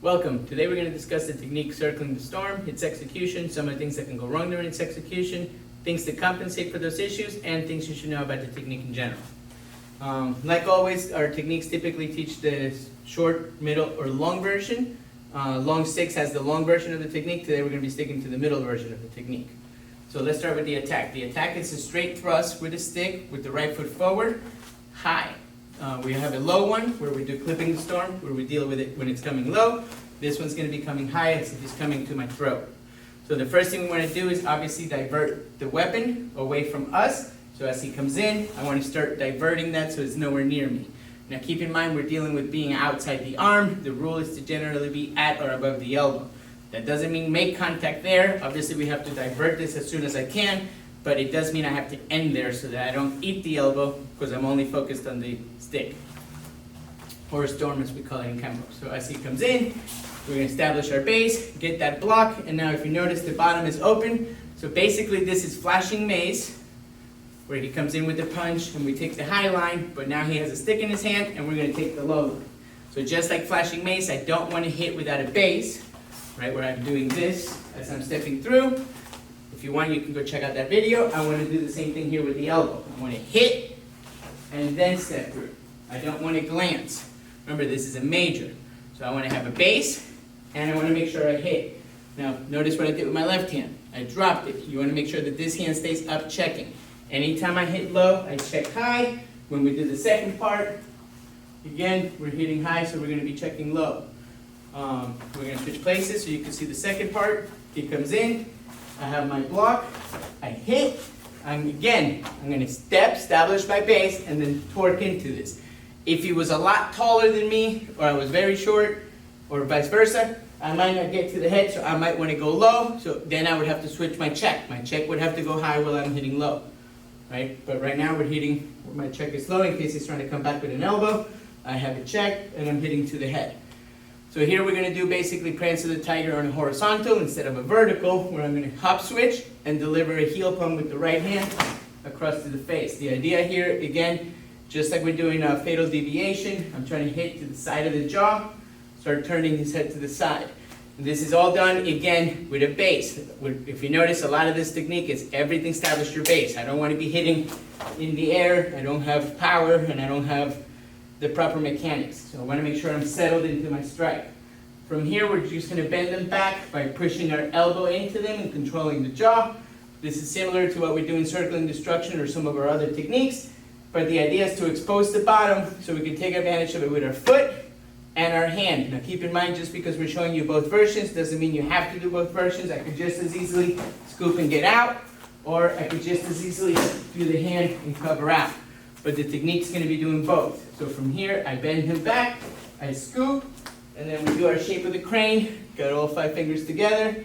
Welcome. Today we're going to discuss the technique circling the storm, its execution, some of the things that can go wrong during its execution, things to compensate for those issues, and things you should know about the technique in general. Like always, our techniques typically teach the short, middle, or long version. Long 6 has the long version of the technique. Today we're going to be sticking to the middle version of the technique. So let's start with the attack. The attack is a straight thrust with a stick with the right foot forward, high. We have a low one where we do clipping the storm, where we deal with it when it's coming low. This one's going to be coming high as if it's coming to my throat. So the first thing we want to do is obviously divert the weapon away from us. So as he comes in, I want to start diverting that so it's nowhere near me. Now keep in mind we're dealing with being outside the arm. The rule is to generally be at or above the elbow. That doesn't mean make contact there. Obviously we have to divert this as soon as I can, but it does mean I have to end there so that I don't eat the elbow because I'm only focused on the stick. Or storm as we call it in Kenpo. So as he comes in, we're going to establish our base, get that block, and now if you notice the bottom is open. So basically this is flashing mace, where he comes in with the punch and we take the high line, but now he has a stick in his hand and we're going to take the low line. So just like flashing mace, I don't want to hit without a base, right, where I'm doing this as I'm stepping through. If you want, you can go check out that video. I want to do the same thing here with the elbow. I want to hit and then step through. I don't want to glance. Remember, this is a major. So I want to have a base and I want to make sure I hit. Now, notice what I did with my left hand. I dropped it. You want to make sure that this hand stays up checking. Anytime I hit low, I check high. When we do the second part, again, we're hitting high, so we're going to be checking low. We're going to switch places so you can see the second part. He comes in. I have my block. I hit. I'm going to step, establish my base, and then torque into this. If he was a lot taller than me, or I was very short, or vice versa, I might not get to the head, so I might want to go low. So then I would have to switch my check. My check would have to go high while I'm hitting low. Right? But right now we're hitting where my check is low in case he's trying to come back with an elbow. I have it checked and I'm hitting to the head. So here we're going to do basically Prance of the Tiger on a horizontal instead of a vertical, where I'm going to hop switch and deliver a heel pump with the right hand across to the face. The idea here, again, just like we're doing a fatal deviation, I'm trying to hit to the side of the jaw, start turning his head to the side. This is all done, again, with a base. If you notice, a lot of this technique is everything establish your base. I don't want to be hitting in the air. I don't have power, and I don't have the proper mechanics. So I want to make sure I'm settled into my strike. From here, we're just going to bend them back by pushing our elbow into them and controlling the jaw. This is similar to what we do in circling destruction or some of our other techniques. But the idea is to expose the bottom so we can take advantage of it with our foot and our hand. Now keep in mind, just because we're showing you both versions doesn't mean you have to do both versions. I could just as easily scoop and get out, or I could just as easily do the hand and cover out. But the technique's going to be doing both. So from here, I bend him back, I scoop, and then we do our shape of the crane. Got all 5 fingers together,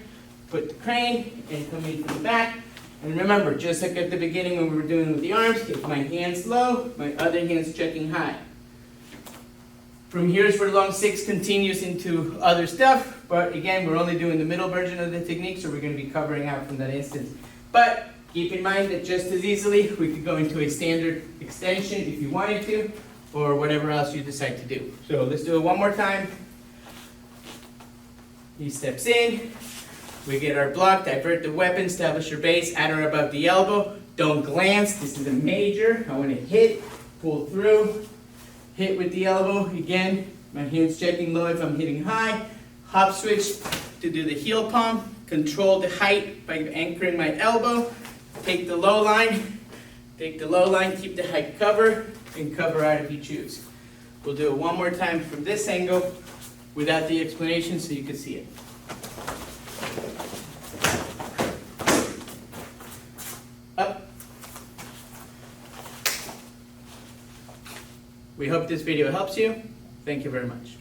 put the crane, and come in from the back. And remember, just like at the beginning when we were doing with the arms, if my hand's low, my other hand's checking high. From here is where long 6 continues into other stuff, but again, we're only doing the middle version of the technique, so we're going to be covering out from that instance. But keep in mind that just as easily, we could go into a standard extension if you wanted to, or whatever else you decide to do. So let's do it one more time. He steps in, we get our block, divert the weapon, establish your base at or above the elbow. Don't glance, this is a major. I want to hit, pull through. Hit with the elbow, again, my hand's checking low if I'm hitting high. Hop switch to do the heel pump. Control the height by anchoring my elbow. Take the low line, keep the height cover, and cover out if you choose. We'll do it one more time from this angle without the explanation so you can see it. Up. We hope this video helps you. Thank you very much.